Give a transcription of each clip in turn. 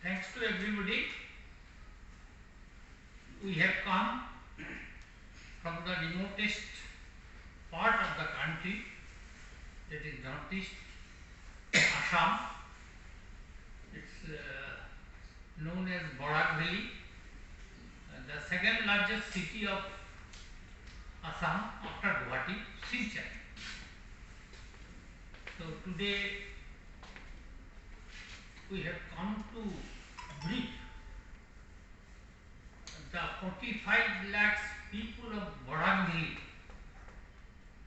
Thanks to everybody. We have come from the remotest part of the country, that is northeast Assam. It's known as Barak Valley, the second largest city of Assam after Guwahati, Silchar. So today we have come to brief the 45 lakhs people of Barak Valley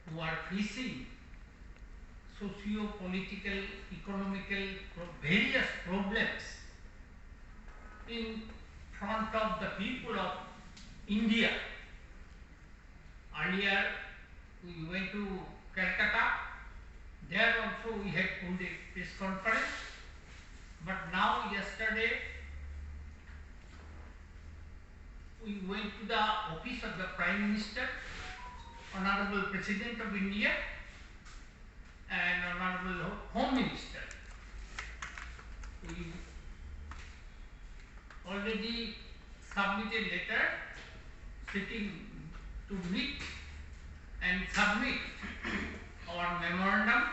who are facing socio-political, economical, various problems in front of the people of India. Earlier we went to Calcutta, there also we had held a press conference, but now yesterday we went to the office of the Prime Minister, Honorable President of India and Honorable Home Minister. We already submitted letter seeking to meet and submit our memorandum,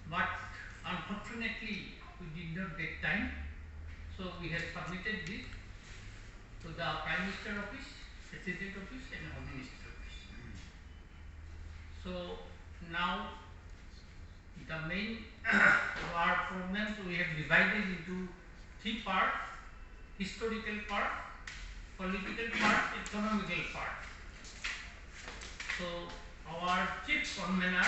but unfortunately we did not get time, so we have submitted this to the Prime Minister office, President office and Home Minister office. So now the main our problems we have divided into three parts: historical part, political part, economical part. So our chief convener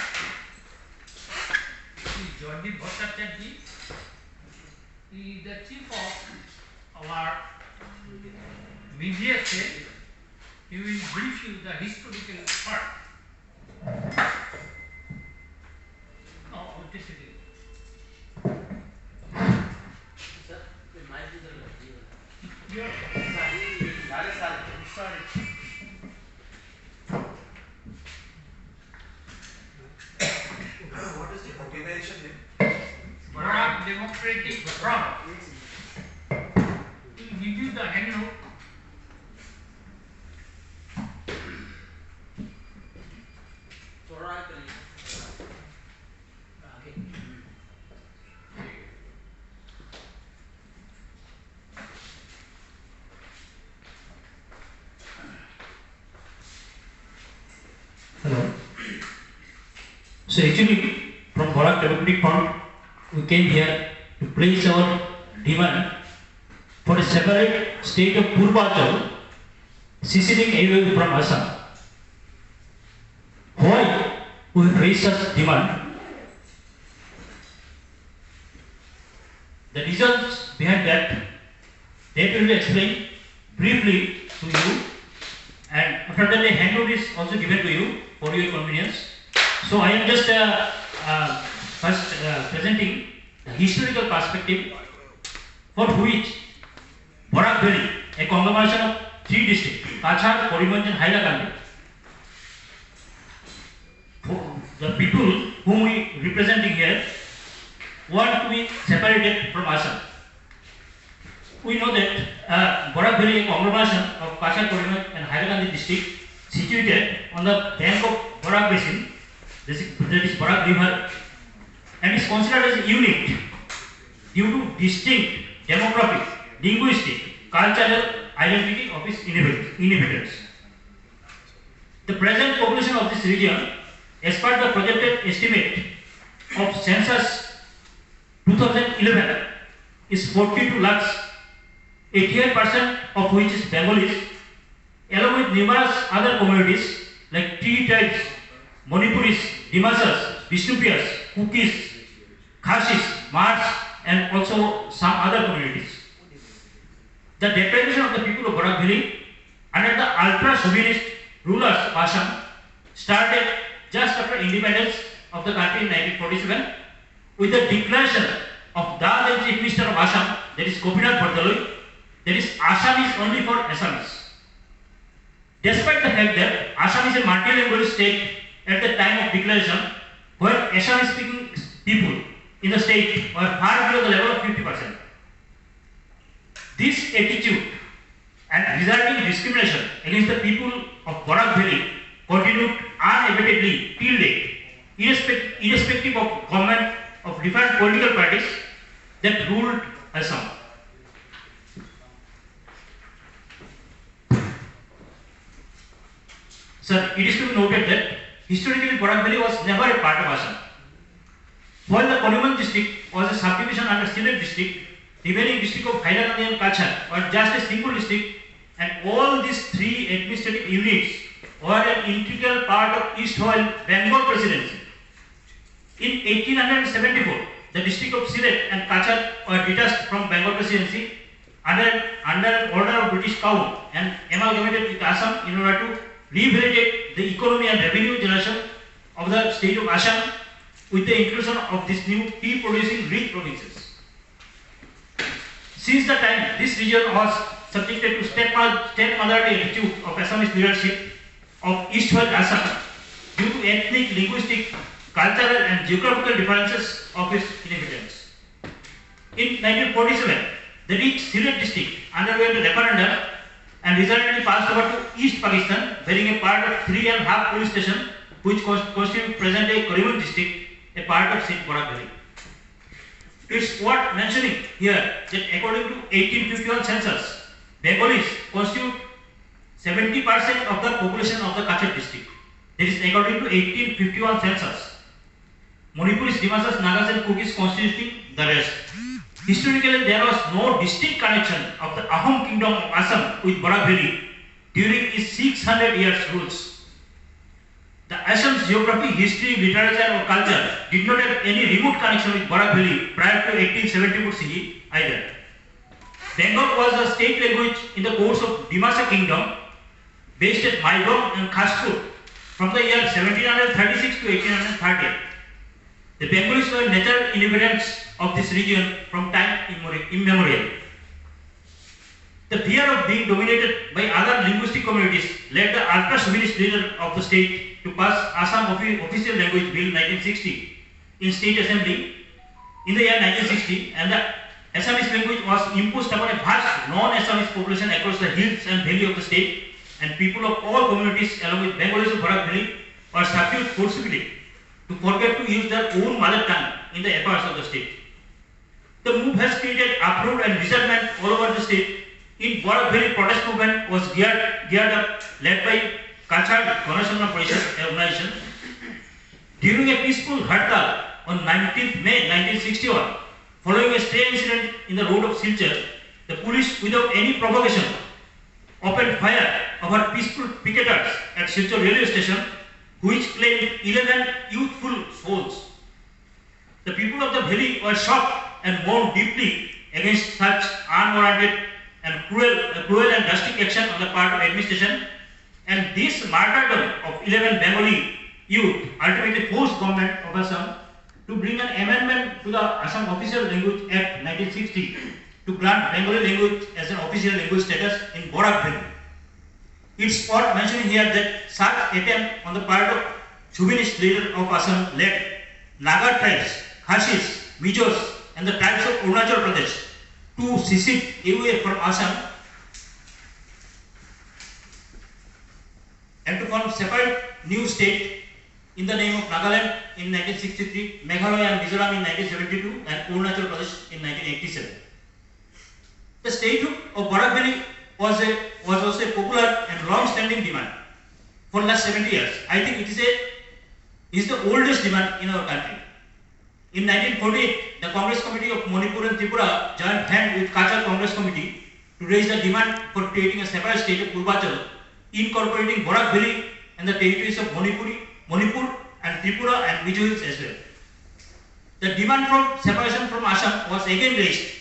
is Jodhi Bhattacharya. He is the chief of our media cell. He will brief you the historical part. Oh, this is it. Sir, the mic is on. Your sorry. What is the organization name? Barak Democratic Front. We'll give you the handle. Hello. So actually, from Barak Democratic Front, we came here to place our demand for a separate state of Purvachal, seceding away from Assam. Why we raise such demand? The reasons behind that will be explained briefly to you, and after that a handout is also given to you for your convenience. So I am just first presenting the historical perspective for which Barak Valley, a conglomeration of three districts, Kachar, Korimanj and Hailakandi. The people whom we representing here want to be separated from Assam. We know that Barak Valley, a conglomeration of Kachar, Korimanj and Hailakandi district, situated on the bank of Barak Basin, that is Barak River, and is considered as unique due to distinct demographic, linguistic, cultural identity of its inhabitants. The present population of this region, as per the projected estimate of census 2011, is 42 lakhs, 88% of which is Bengalis, along with numerous other communities like Tea tribes, Manipuris, Dimasas, Vishnupiyas, Kukis, Khasis, Mars, and also some other communities. The deprivation of the people of Barak Valley under the ultra-chauvinist rulers of Assam started just after independence of the country in 1947 with the declaration of the then Chief Minister of Assam, that is Gopinath Bhattacharya, that is Assam is only for Assamese. Despite the fact that Assam is a multi-language state at the time of declaration, where Assamese speaking people in the state were far below the level of 50%. against the people of Barak Valley continued unabatedly till date, irrespective of government of different political parties that ruled Assam. Sir, it is to be noted that historically Barak Valley was never a part of Assam. While the Kaliman district was a subdivision under Sylhet district, remaining district of Hailakandi and Kachar were just a single district, and all these three administrative units were an integral part of East Bengal Presidency. In 1874, the district of Sylhet and Kachar were detached from Bengal Presidency under an order of British Crown and amalgamated with Assam in order to rehabilitate the economy and revenue generation of the state of Assam with the inclusion of these new tea-producing rich provinces. Since the time this region was subjected to state majority attitude of Assamese leadership of eastward Assam due to ethnic, linguistic, cultural and geographical differences of its inhabitants. In 1947, the rich Sylhet district underwent a referendum and resultantly passed over to East Pakistan, bearing a part of 3.5 police station, which constitute present-day Kaliman district, a part of St. Barak Valley. It's worth mentioning here that according to 1851 census, Bengalis constitute 70% of the population of the Kachar district. That is according to 1851 census. Manipuris, Dimasas, Nagas and Kukis constituting the rest. Historically, there was no distinct connection of the Ahom kingdom of Assam with Barak Valley during its 600 years rules. The Assam's geography, history, literature or culture did not have any remote connection with Barak Valley prior to 1874 CE either. Bengal was a state language in the course of Dimasa kingdom based at Maidong and Khastur from the year 1736 to 1830. The Bengalis were natural inhabitants of this region from time immemorial. The fear of being dominated by other linguistic communities led the ultra-chauvinist leader of the state to pass Assam Official Language Bill 1960 in State Assembly in the year 1960, and the Assamese language was imposed upon a vast non-Assamese population across the hills and valley of the state, and people of all communities along with Bengalis of Barak Valley were subdued forcibly to forget to use their own mother tongue in the affairs of the state. The move has created uproar and resentment all over the state. In Barak Valley, protest movement was geared up, led by Kachar Ganashamna Parishad organization. During a peaceful hartal on 19th May 1961, following a stray incident in the road of Silchar, the police, without any provocation, opened fire over peaceful picketers at Silchar railway station, which claimed 11 youthful souls. The people of the valley were shocked and mourned deeply against such unwarranted and cruel and drastic action on the part of administration, and this martyrdom of 11 Bengali youth ultimately forced government of Assam to bring an amendment to the Assam Official Language Act 1960 to grant Bengali language as an official language status in Barak Valley. It's worth mentioning here that such attempt on the part of chauvinist leader of Assam led Naga tribes, Khasis, Mijos and the tribes of Arunachal Pradesh to secede away from Assam and to form separate new state in the name of Nagaland in 1963, Meghalaya and Mizoram in 1972 and Arunachal Pradesh in 1987. The statehood of Barak Valley was also a popular and long-standing demand for the last 70 years. I think it is the oldest demand in our country. In 1948, the Congress Committee of Manipur and Tripura joined hands with Kachar Congress Committee to raise the demand for creating a separate state of Purvachal, incorporating Barak Valley and the territories of Manipur and Tripura and Mizo Hills as well. The demand for separation from Assam was again raised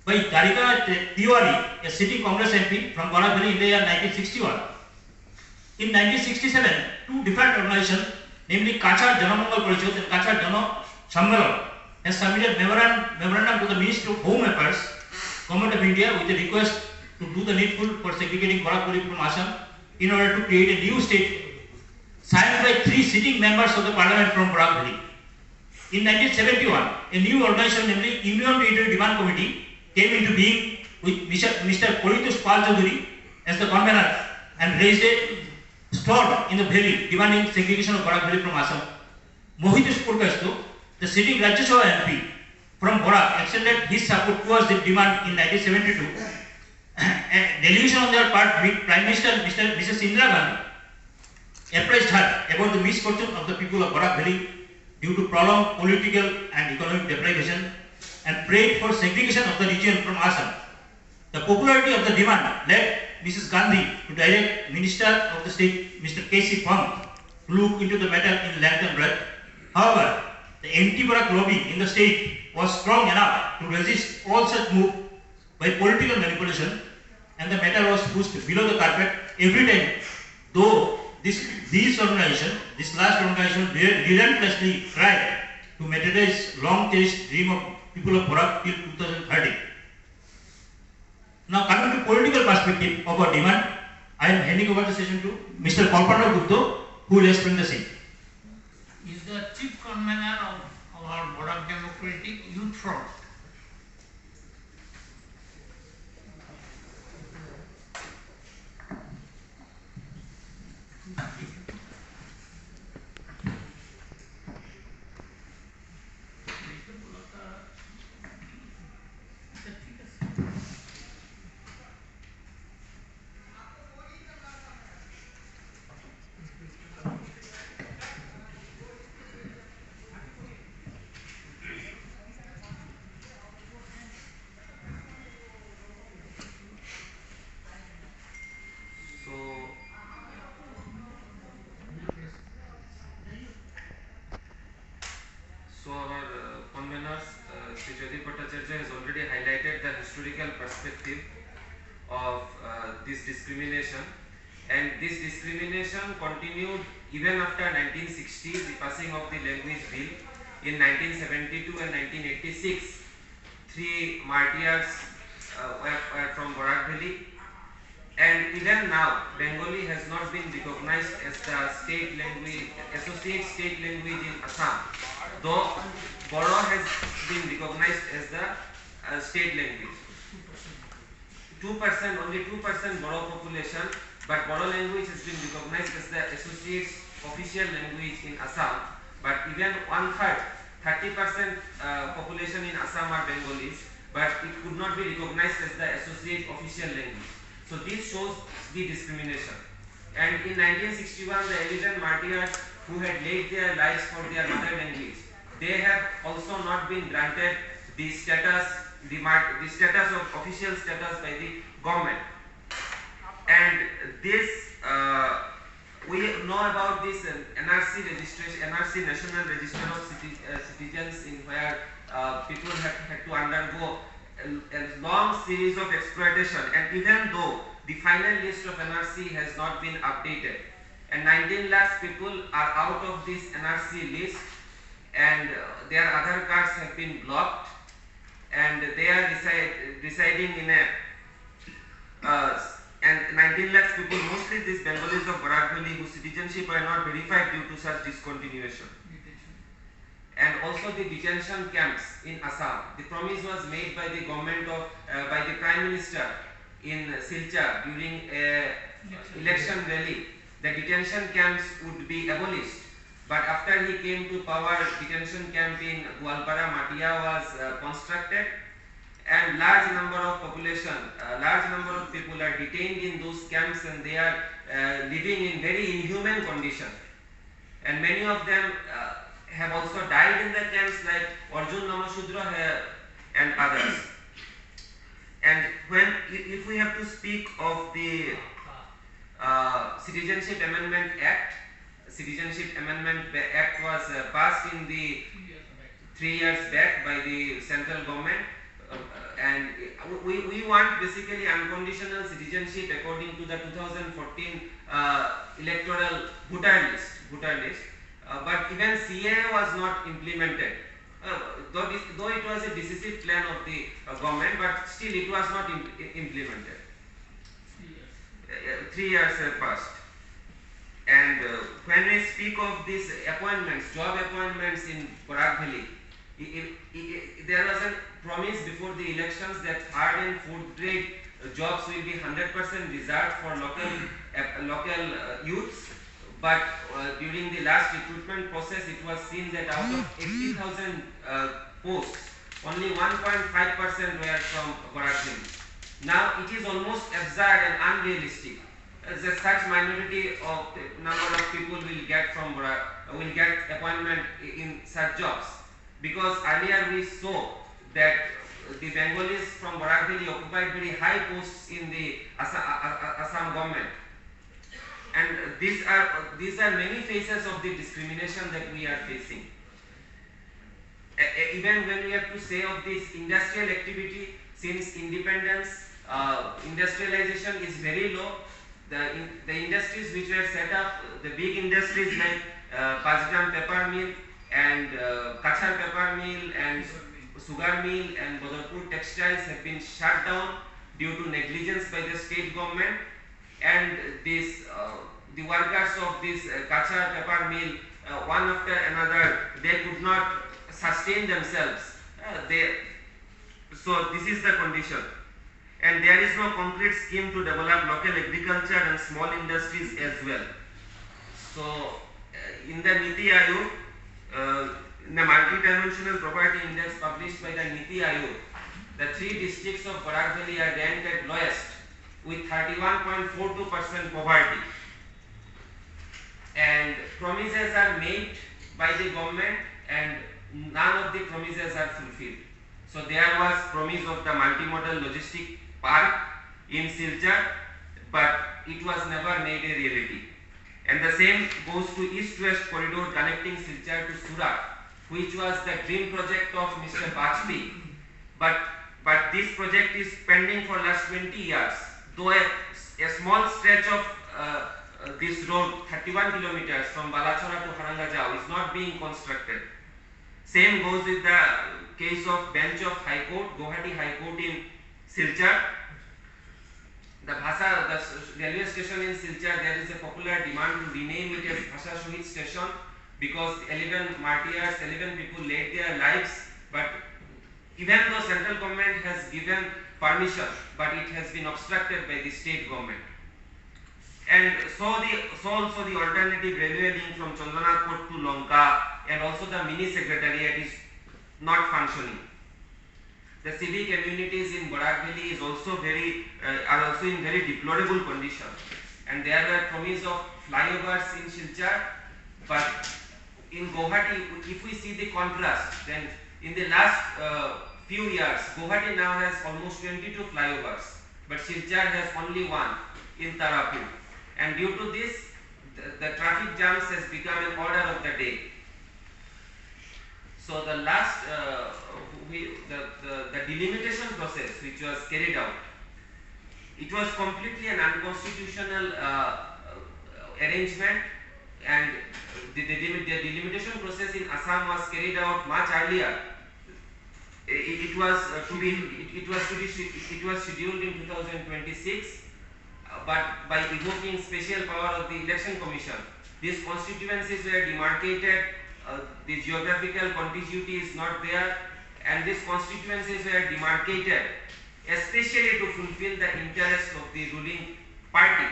by Darika Tiwari, a sitting Congress MP from Barak Valley in the year 1961. In 1967, two different organizations, namely Kachar Janamangal Parishad and Kachar Jana Sammelan, has submitted memorandum to the Ministry of Home Affairs, Government of India, with a request to do the needful for segregating Barak Valley from Assam in order to create a new state, signed by 3 sitting members of the Parliament from Barak Valley. In 1971, a new organization, namely Union Territory Demand Committee, came into being with Mr. Politus Pal Chaudhuri as the convener, and raised a storm in the valley demanding segregation of Barak Valley from Assam. Mohitesh Purkasto, the sitting Rajya Sabha MP from Barak, extended his support towards the demand in 1972. A delegation on their part with Prime Minister Mrs. Indira Gandhi apprised her about the misfortune of the people of Barak Valley due to prolonged political and economic deprivation and prayed for segregation of the region from Assam. The popularity of the demand led Mrs. Gandhi to direct Minister of the State Mr. K.C. Pant to look into the matter in length and breadth. However, the anti-Barak lobby in the state was strong enough to resist all such move by political manipulation, and the matter was pushed below the carpet every time, though this last organization relentlessly tried to materialize long-cherished dream of people of Barak till 2030. Now, coming to political perspective of our demand, I am handing over the session to Mr. Kalpana Gupta, who will explain the same. Is the chief convener of our Barak Democratic Youth Front. So our conveners, Sri Jyoti Bhattacharya has already highlighted the historical perspective of this discrimination, and this discrimination continued even after 1960, the passing of the language bill. In 1972 and 1986, three martyrs were from Barak Valley, and even now Bengali has not been recognized as the state language, associate state language in Assam, though Boro has been recognized as the state language. 2%, only 2% Boro population, but Boro language has been recognized as the associate official language in Assam. But even 1/3, 30% population in Assam are Bengalis, but it could not be recognized as the associate official language. So this shows the discrimination. And in 1961, the 11 martyrs who had laid their lives for their mother language, they have also not been granted the status, the status of official status by the government. And this, we know about this NRC registration, NRC National Register of Citizens, in where people have had to undergo a long series of exploitation, and even though the final list of NRC has not been updated, and 19 lakhs people are out of this NRC list, and their Aadhaar cards have been blocked, and they are residing in a and 19 lakhs people, mostly these Bengalis of Barak Valley, whose citizenship are not verified due to such discontinuation. And also the detention camps in Assam. The promise was made by the government of, by the Prime Minister in Silchar during a election rally. The detention camps would be abolished. But after he came to power, detention camp in Gwalpara, Matia was constructed, and large number of population, large number of people are detained in those camps, and they are living in very inhuman condition. And many of them have also died in the camps, like Arjun Namashudra and others. And if we have to speak of the Citizenship Amendment Act, Citizenship Amendment Act was passed in the 3 years back by the central government, and we want basically unconditional citizenship according to the 2014 electoral voter list. But even CA was not implemented, though it was a decisive plan of the government, but still it was not implemented. 3 years have passed. And when we speak of these appointments, job appointments in Barak Valley, there was a promise before the elections that third and fourth grade jobs will be 100% reserved for local youths. But during the last recruitment process, it was seen that out of 80,000 posts, only 1.5% were from Borakbeli. Now it is almost absurd and unrealistic. That such minority of number of people will get appointment in such jobs, because earlier we saw that the Bengalis from Borakbeli occupied very high posts in the Assam government, and these are many phases of the discrimination that we are facing. Even when we have to say of this industrial activity, since independence, industrialization is very low. The industries which were set up, the big industries like Pajgram pepper mill and Kachar pepper mill and sugar mill and Badalpur textiles have been shut down due to negligence by the state government, and this the workers of this Kachar pepper mill, one after another, they could not sustain themselves. So this is the condition. And there is no concrete scheme to develop local agriculture and small industries as well. So, in the Niti Aayog, in the multi-dimensional property index published by the Niti Aayog, the 3 districts of Borakbeli are ranked at lowest with 31.42% poverty. And promises are made by the government and none of the promises are fulfilled. So there was promise of the multimodal logistic park in Silchar, but it was never made a reality. And the same goes to east-west corridor connecting Silchar to Surat, which was the dream project of Mr. Bajpayee. But this project is pending for last 20 years. Though a small stretch of this road, 31 kilometers from Balachora to Harangajao, is not being constructed. Same goes with the case of bench of High Court, Guwahati High Court in Silchar. The railway station in Silchar, there is a popular demand to rename it as Bhasha Shohid Station, because 11 martyrs, 11 people laid their lives. But even though central government has given permission, but it has been obstructed by the state government. And so also the alternative railway link from Chandanath Port to Lanka and also the mini secretariat is not functioning. The civic communities in Borakbeli are also in very deplorable condition. And there were promise of flyovers in Silchar, but in Guwahati, if we see the contrast, then in the last few years, Guwahati now has almost 22 flyovers, but Silchar has only one in Tarapur. And due to this, the traffic jams has become an order of the day. So the last, the delimitation process which was carried out, it was completely an unconstitutional arrangement, and the delimitation process in Assam was carried out much earlier. It was scheduled in 2026, but by evoking special power of the election commission, these constituencies were demarcated. The geographical contiguity is not there, and these constituencies were demarcated especially to fulfill the interests of the ruling party.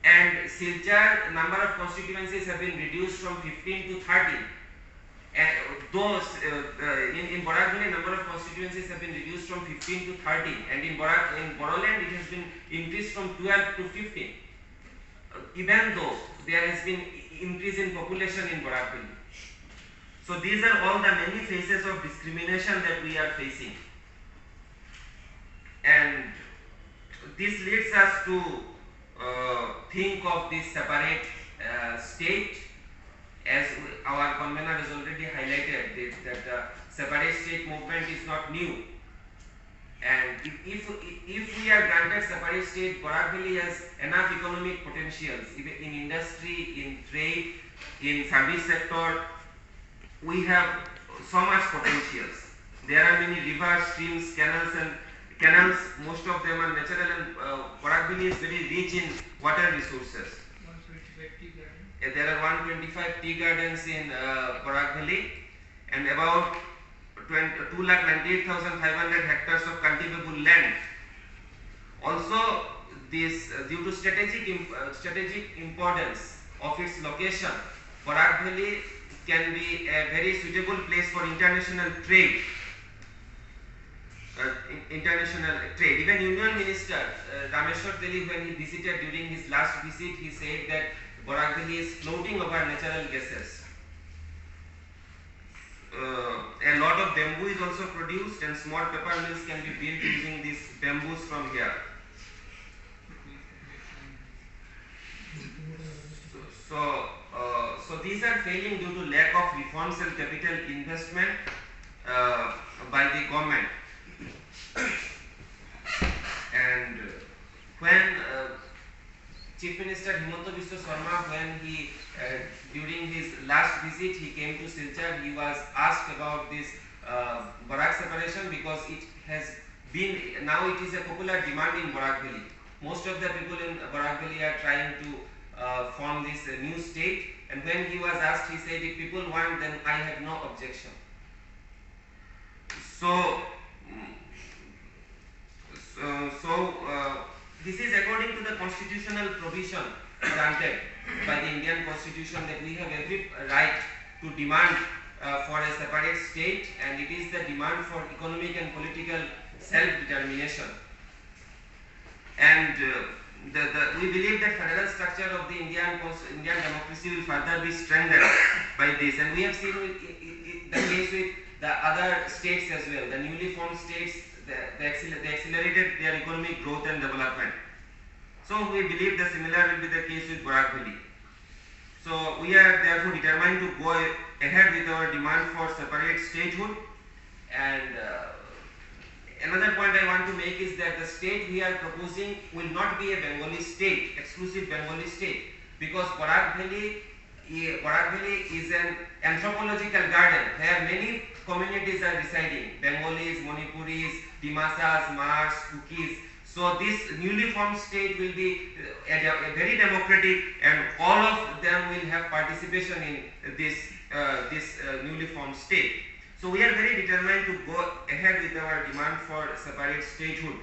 And Silchar number of constituencies have been reduced from 15 to 30. And those in Borakbeli number of constituencies have been reduced from 15 to 30, and in Bodoland it has been increased from 12 to 15. Even though there has been increase in population in Borakbeli. So these are all the many phases of discrimination that we are facing, and this leads us to think of this separate state. As our convener has already highlighted that the separate state movement is not new, and if we are granted separate state, Borakbeli has enough economic potentials in industry, in trade, in service sector. We have so much potentials. There are many rivers, streams, canals. Most of them are natural, and Borakbeli is very rich in water resources. There are 125 tea gardens in Borakbeli, and about 2,98,500 hectares of cultivable land. Also, this due to strategic importance of its location, Barak Valley can be a very suitable place for international trade. Even Union Minister Rameshwar Teli, when he visited during his last visit, he said that Barak Valley is floating over natural gases. A lot of bamboo is also produced, and small paper mills can be built using these bamboos from here. So these are failing due to lack of reforms and capital investment by the government. And when Chief Minister Himanta Biswa Sarma, when he during his last visit, he came to Silchar, he was asked about this Barak separation, because it has been, now it is a popular demand in Barak Valley. Most of the people in Barak Valley are trying to form this new state, and when he was asked, he said, if people want, then I have no objection. So this is according to the constitutional provision granted by the Indian Constitution, that we have every right to demand for a separate state, and it is the demand for economic and political self-determination. And we believe that federal structure of the Indian democracy will further be strengthened by this, and we have seen the case with the other states as well. The newly formed states, they accelerated their economic growth and development. So we believe the similar will be the case with Barak Valley. So we are therefore determined to go ahead with our demand for separate statehood. And another point I want to make is that the state we are proposing will not be a Bengali state, exclusive Bengali state, because Barak Valley is an anthropological garden where many communities are residing: Bengalis, Manipuris, Dimasas, Mars, Kukis. So this newly formed state will be a very democratic, and all of them will have participation in this newly formed state. So we are very determined to go ahead with our demand for separate statehood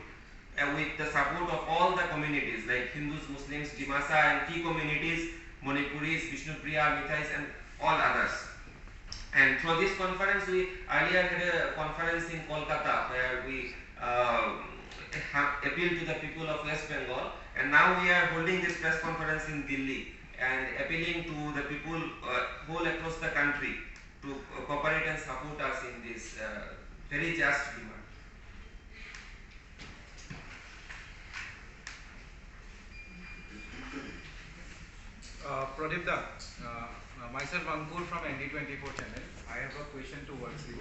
with the support of all the communities like Hindus, Muslims, Dimasa, and key communities, Manipuris, Vishnupriya, Mithais, and all others. And through this conference, we earlier had a conference in Kolkata where we appealed to the people of West Bengal, and now we are holding this press conference in Delhi and appealing to the people whole across the country to cooperate and support us in this very just demand. Pradeep da, myself Ankur from ND24 channel. I have a question towards you.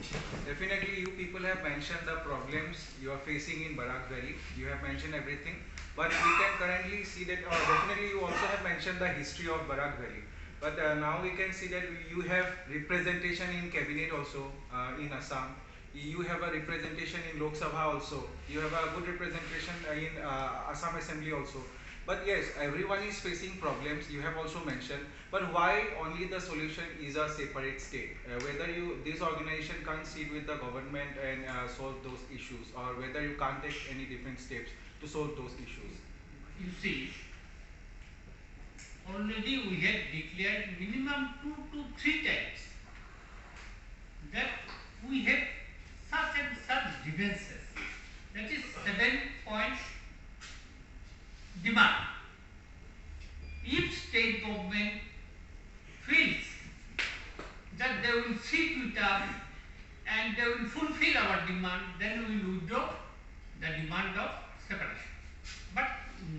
Definitely you people have mentioned the problems you are facing in Barak Valley. You have mentioned everything. But we can currently see that, definitely you also have mentioned the history of Barak Valley. But now we can see that you have representation in cabinet also in Assam. You have a representation in Lok Sabha also. You have a good representation in Assam Assembly also. But yes, everyone is facing problems, you have also mentioned. But why only the solution is a separate state? Whether this organization can't sit with the government and solve those issues, or whether you can't take any different steps to solve those issues. You see, already we have declared minimum 2 to 3 times that we have such and such grievances. That is 7 points demand. If state government feels that they will sit with us and they will fulfill our demand, then we will withdraw the demand of separation. But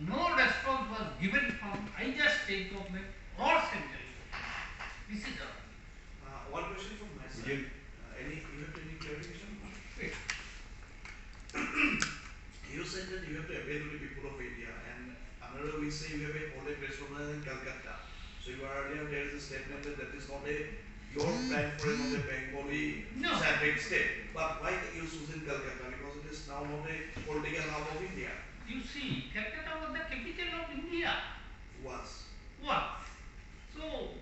no response was given from either state government or central government. This is all. One question from my side. You have any clarification? Wait. You said that you have to avail to the people of India, and another we say you have a hold a press conference in Calcutta. So you earlier there is a statement that is not your plan for a Bengali separate state. But why you choose in Calcutta? Because it is now not a political hub of India. You see, Calcutta was the capital of India. Was. So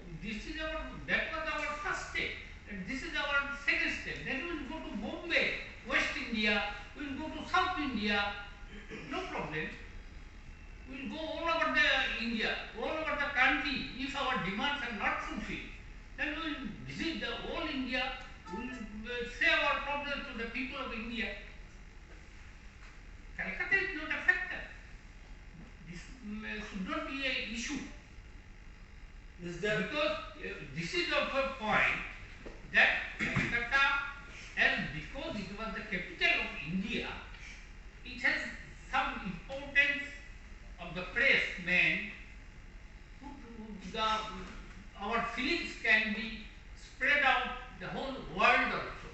that was our first step, and this is our second step. Then we will go to Bombay, West India, we will go to South India, no problem. We'll go all over the India, all over the country. If our demands are not fulfilled, then we will visit the whole India. We will say our problems to the people of India. Calcutta is not a factor. This should not be an issue. Is there Because this is also a point that Calcutta, and because it was the capital of India, it has some importance of the press men. Our feelings can be spread out the whole world also.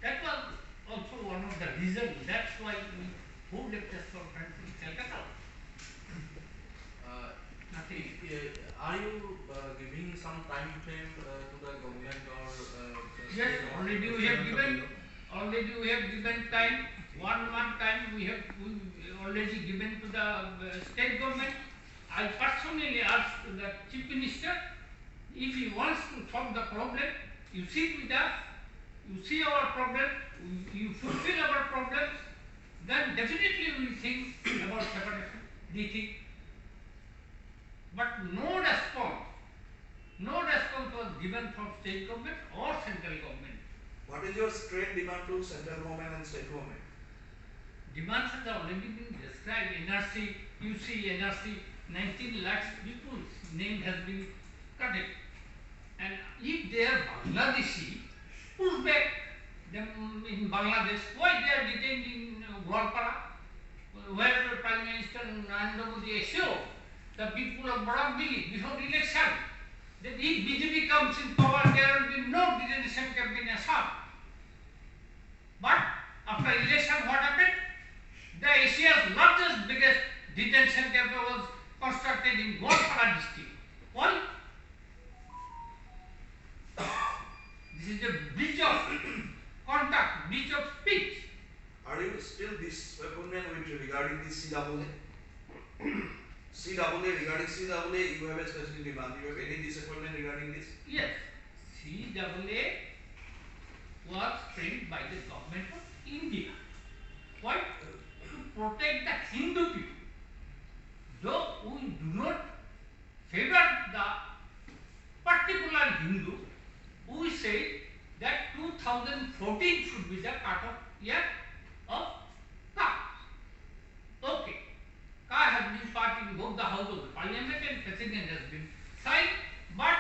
That was also one of the reasons. That's why we hold lectures for country Calcutta. Nothing. are you giving some time frame to the government or Yes, already we have given time. 1 month time we already given to the state government. I personally asked the chief minister if he wants to solve the problem. You sit with us, you see our problem, you fulfill our problems, then definitely we will think about separation, rethink. But no response was given from state government or central government. What is your straight demand to central government and state government? Demands have already been described. NRC, you see NRC, 19 lakhs people's name has been cut it. And if they are Bangladeshi, push back them in Bangladesh. Why they are detained in Gwalpara, where the Prime Minister Narendra Modi assured the people of Barakbili before election that if BJP comes in power, there will be no detention camp in Assam. But after election, what happened? The Asia's largest, biggest detention camp was constructed in Gwalpara district. Why? This is a breach of contact, breach of speech. Are you still disappointed with regarding the CAA? CAA, regarding CAA, you have a specific demand. You have any disappointment regarding this? Yes, CAA was framed by the government of India. Why? To protect the Hindu people. Though we do not favor the particular Hindu, we say that 2014 should be the cut-off year of Ka. Okay. Ka has been passed in both the House of the Parliament and President has been signed, but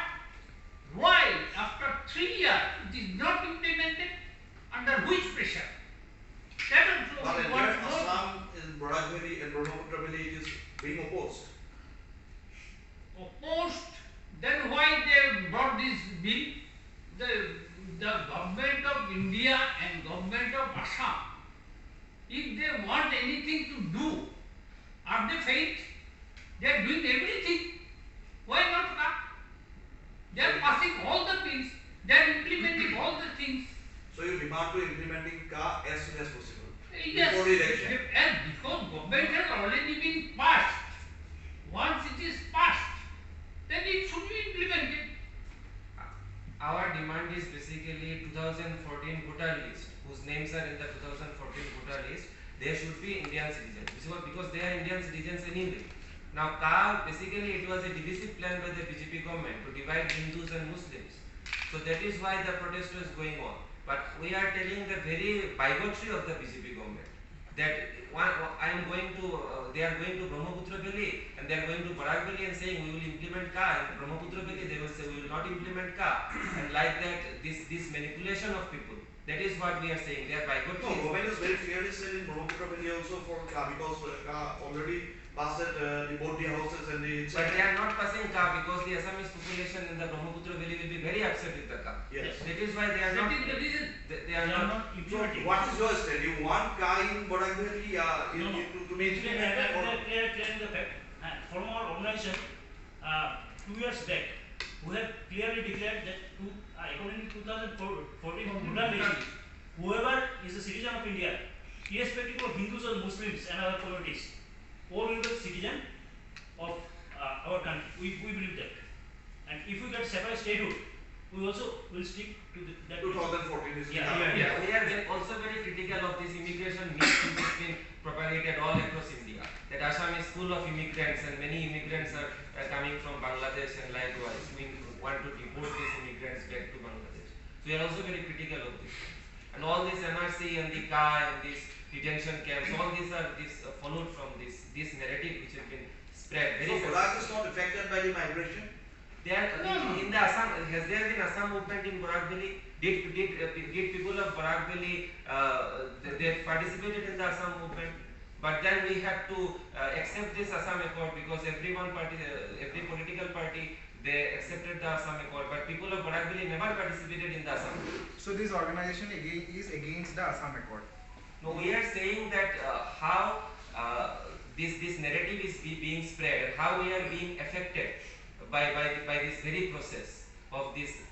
why after 3 years it is not implemented? Under which pressure? That also But we in want to know. Assam, in Barak Valley and Brahmaputra Valley, it is being opposed. Opposed, then why they brought this bill? The government of India and government of Assam, if they want anything to do, are they failed? They are doing everything. Why not Ka? They are passing all the bills, they are implementing all the things. So you demand to implementing Ka as soon as possible. Yes, Before the election. and because government has already been passed, once it is passed, then it should be implemented. Our demand is basically 2014 voter list, whose names are in the 2014 voter list. They should be Indian citizens, because they are Indian citizens anyway. Now, Ka, basically it was a divisive plan by the BJP government to divide Hindus and Muslims. So that is why the protest was going on. But we are telling the very bigotry of the BJP government that they are going to Brahmaputra Valley and they are going to Barak Valley and saying we will implement Ka, and Brahmaputra Valley they will say we will not implement Ka, and like that this manipulation of people. That is what we are saying. They are No, bigotry. government is very clearly said in Brahmaputra Valley also for Ka, because Ka already passed the both the houses and the. But they are not passing Ka because the Assamese population in the Brahmaputra Valley will be very upset with the Ka. Yes. That is why they are That not. is the reason. They are not. So what is your stand? You want Ka in Barak Valley to be implemented or? Clearing the fact, from our organization, 2 years back, we have clearly declared that according to 2014 voter list, whoever is a citizen of India, irrespective of Hindus or Muslims and other communities, all will be citizen of our country. We believe that. And if we get separate statehood, we also will stick to that. 2014 is Yeah. We are also very critical of this immigration myth which has been propagated all across full of immigrants, and many immigrants are coming from Bangladesh, and likewise we want to deport these immigrants back to Bangladesh. So we are also very critical of this. And all this NRC and the CA and these detention camps, all these are followed from this narrative which has been spread very So Barak is not affected by the migration? There in the Assam, has there been Assam movement in Barak Valley? Did people of Barak Valley they participated in the Assam movement? But then we have to accept this Assam Accord because every political party they accepted the Assam Accord, but people of Barak Valley never participated in the Assam. So this organization is against the Assam Accord. No, we are saying that how this narrative is being spread and how we are being affected by this very process of this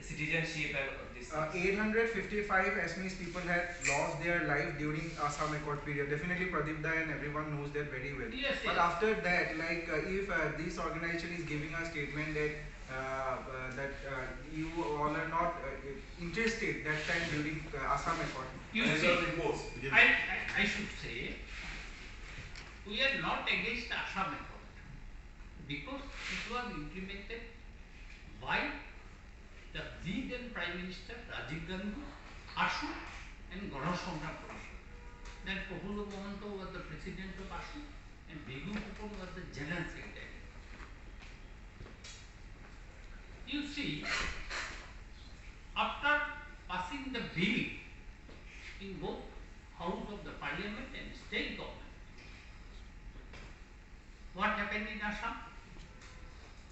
citizenship and this. 855 Assamese people had lost their life during Assam Accord period. Definitely Pradeep Dai and everyone knows that very well. Yes, But yes. after that, like if this organization is giving a statement that you all are not interested that time during Assam Accord. You And see, the reports. I should say, we are not against the Assam Accord because it was implemented by the then Prime Minister Rajiv Gandhi, ASU and Ganasangram Commission. Then Prafullo Mohanto was the President of ASU and Begu Kupon was the General Secretary. You see, after passing the bill in both House of the Parliament and State Government, what happened in Assam?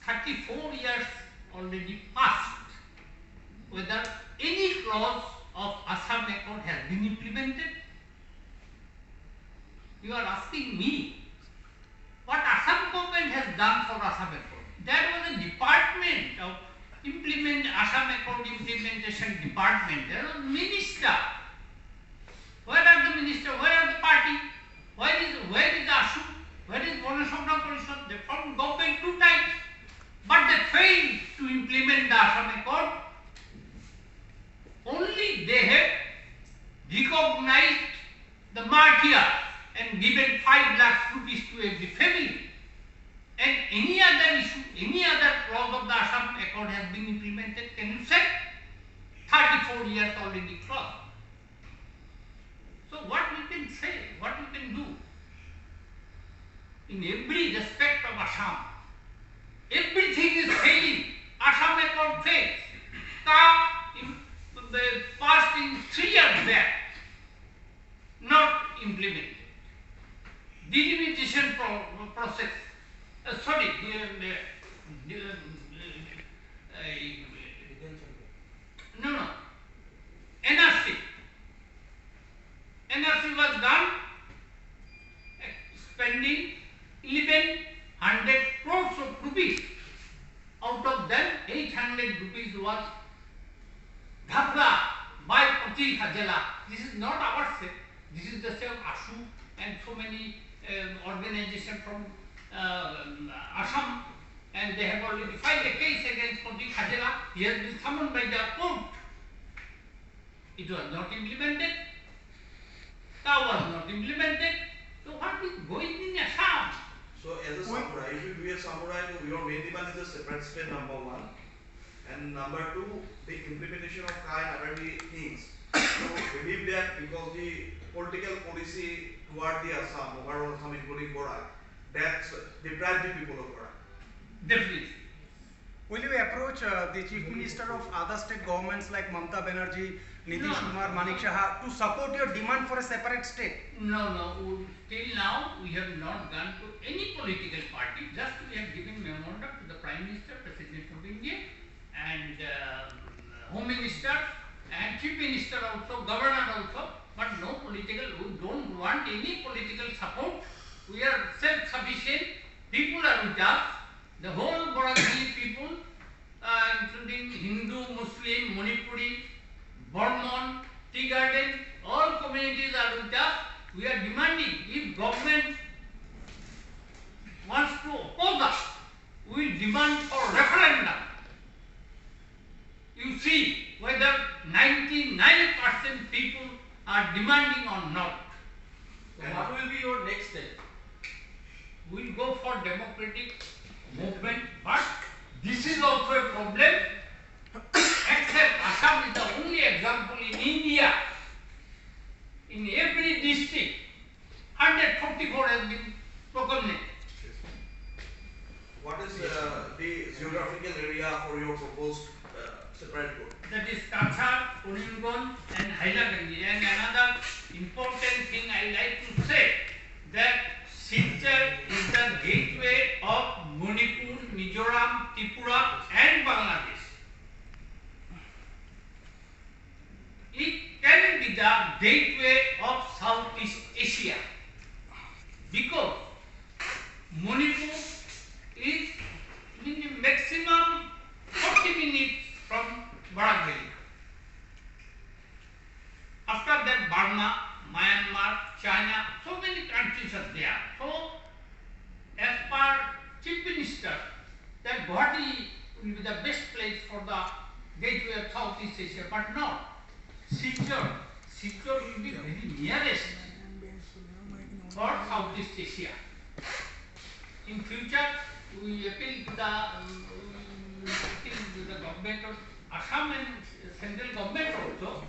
34 years already passed. Whether any clause of Assam Accord has been implemented? You are asking me what Assam government has done for Assam Accord. There was a department of Assam Accord implementation department. There was minister. Where are the minister? Where are the party? Where is ASU? Where is Ganasangram Commission? They formed government 2 times, but they failed to implement the Assam Accord. Only they have recognized the martyr and given 5 lakhs rupees to every family. And any other issue, any other clause of the Assam Accord has been implemented. Can you say? 34 years already crossed. So what we can say, what we can do? In every respect of Assam, everything is failing. Assam Accord fails. They passed in 3 years back, not implemented. Delimitation process, NRC. NRC was done spending 1100 crores of rupees. Out of them, 800 rupees was Dhabla by Pratik Hajela. This is not our say. This is the same ASU and so many organizations from Assam, and they have already filed a case against Pratik Hajela. He has been summoned by the court. It was not implemented. That was not implemented. So what is going in Assam? So as a samurai, if you do a samurai, your main demand is a separate state, number 1. And number 2, the implementation of Kai and other things. So believe that because the political policy toward the Assam, overall Assam including Borak, that's deprived the people of Borak. Definitely. Will you approach the Chief Minister of other state governments like Mamata Banerjee, Nitish Kumar, Manik Saha to support your demand for a separate state? No. Till now, we have not gone to any political party. Just we have given memorandum to the Prime Minister, President of India, and Home Minister, and Chief Minister also, Governor also, but no political. We don't want any political support. We are self-sufficient. People are with us. The whole Barakali people, including Hindu, Muslim, Manipuri, Burman, Tea Garden, all communities are with us. We are demanding, if government wants to oppose us, we will demand for referendum. You see whether 99% people are demanding or not. So what will be your next step? We'll go for democratic movement, but this is also a problem. Except Assam is the only example in India. In every district, 144 has been proclaimed. What is the geographical area for your proposed separate code? That is Kachar, Kuningon and Hailakandi. And another important thing I like to say that Silchar is the gateway of Manipur, Mizoram, Tripura and Bangladesh. It can be the gateway of Southeast Asia because Manipur is maximum 40 minutes from Barak Valley. After that, Burma, Myanmar, China, so many countries are there. So, as per Chief Minister, that Guwahati will be the best place for the gateway of Southeast Asia, but not. Silchar will be very nearest for Southeast Asia. In future, we appeal to the government of Assam and central government also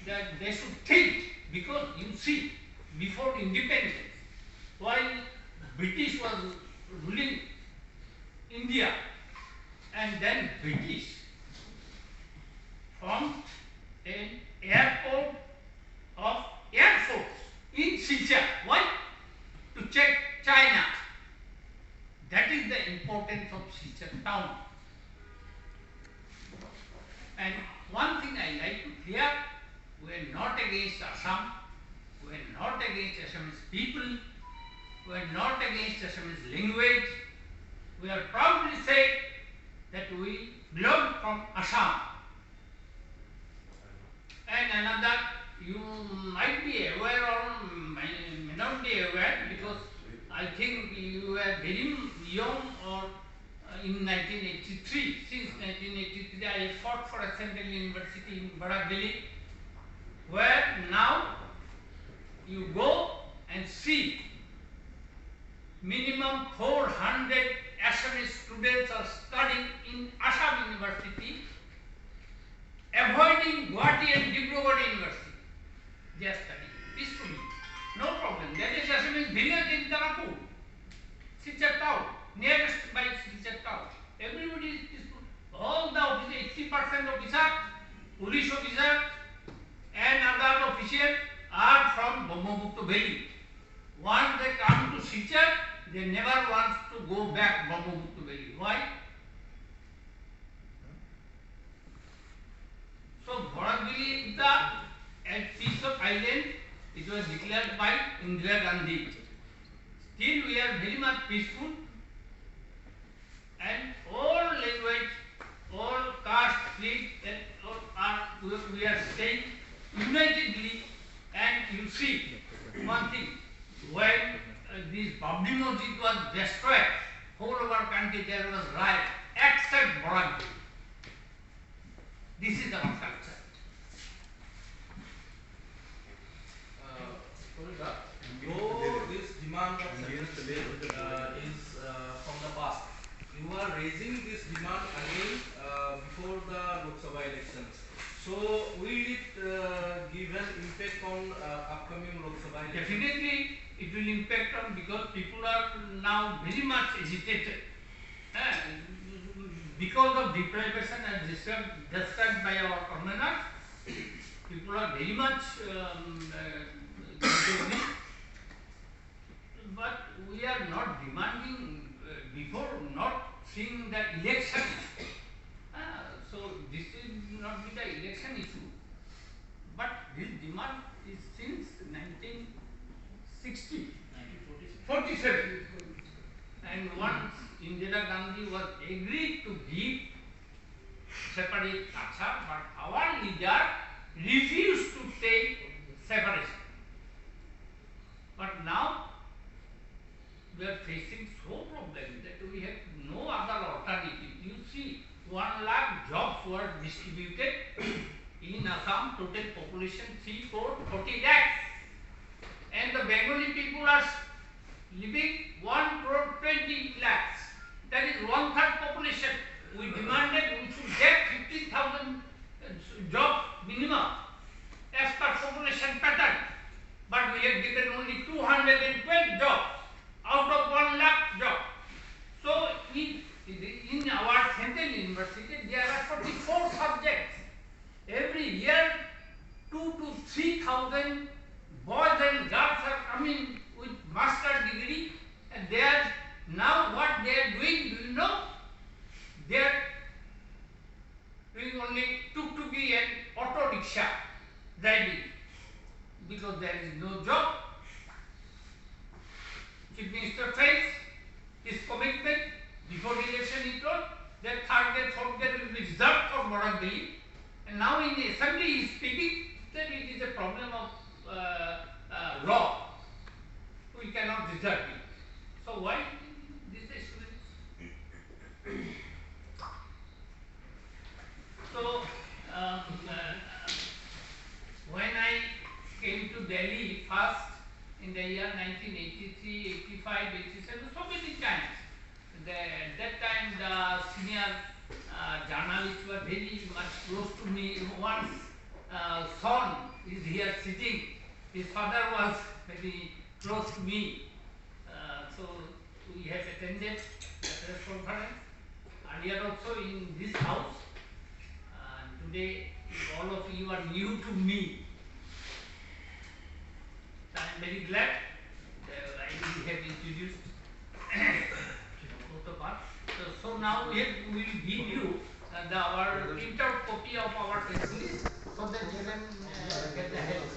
that they should think, because you see, before independence, while British was ruling India, and then British formed an airport of Air Force in Silchar. Why? To check China. That is the importance of Silchar town. And one thing I like to clear, we are not against Assam, we are not against Assamese people, we are not against Assamese language. We are proudly say that we belong from Assam. And another, you might be aware or may not be aware, because I think you were very young or in 1983. Since 1983 I fought for a central university in Barak Valley, where now you go and see minimum 400 Assamese students are studying in Assam University, avoiding Guwahati and Dibrugarh University. They are studying peacefully. No problem. There is Assamese village in Tarapur, Silchar town, nearest by Silchar town. Everybody is peaceful. All the officers, 80% officer, police officer and other officials are from Brahmaputta Valley. Once they come to Silchar, they never want to go back Brahmaputta Valley. Why? So Barak Valley is a piece of island. It was declared by Indira Gandhi. Still we are very much peaceful, and all language, all caste, creed, we are staying unitedly. And you see one thing, when this Babri Masjid was destroyed, whole of our country there was riot, except Barak Valley. This is our culture. Though this demand of separate state is from the past, you are raising this demand again before the Lok Sabha elections. So will it give an impact on upcoming Lok Sabha elections? Definitely it will impact on, because people are now very much agitated. Because of deprivation as described by our commoners, people are very much but we are not demanding before not seeing the election. So this is not be the election issue, but this demand is since 1960, 47. And once Indira Gandhi was agreed to give separate Assam, but our leader refused to take separation. But now we are facing so problem that we have no other alternative. You see, 1 lakh jobs were distributed in Assam, total population 40 lakhs. And the Bengali people 212 jobs out of 1 lakh jobs. So in our Central University there are 44 subjects. Every year 2 to 3,000 boys and girls are coming with master degree, and they are now what they are doing, do you know? They are doing only tuk-tuki and auto rickshaw driving because there is no job. Chief Minister says his commitment before the election he told that third grade, fourth grade will be reserved for Moradili, and now in the assembly he is speaking that it is a problem of law. We cannot reserve it. So why this students? So when I came to Delhi first in the year 1983, 85, 87, so many times. At that time the senior journalists were very much close to me. One's son is here sitting. His father was very close to me. So we have attended the press conference earlier also in this house. Today all of you are new to me. I am very glad that I will have introduced both of us. So now we will give you our printout copy of our press release so that you can get the help.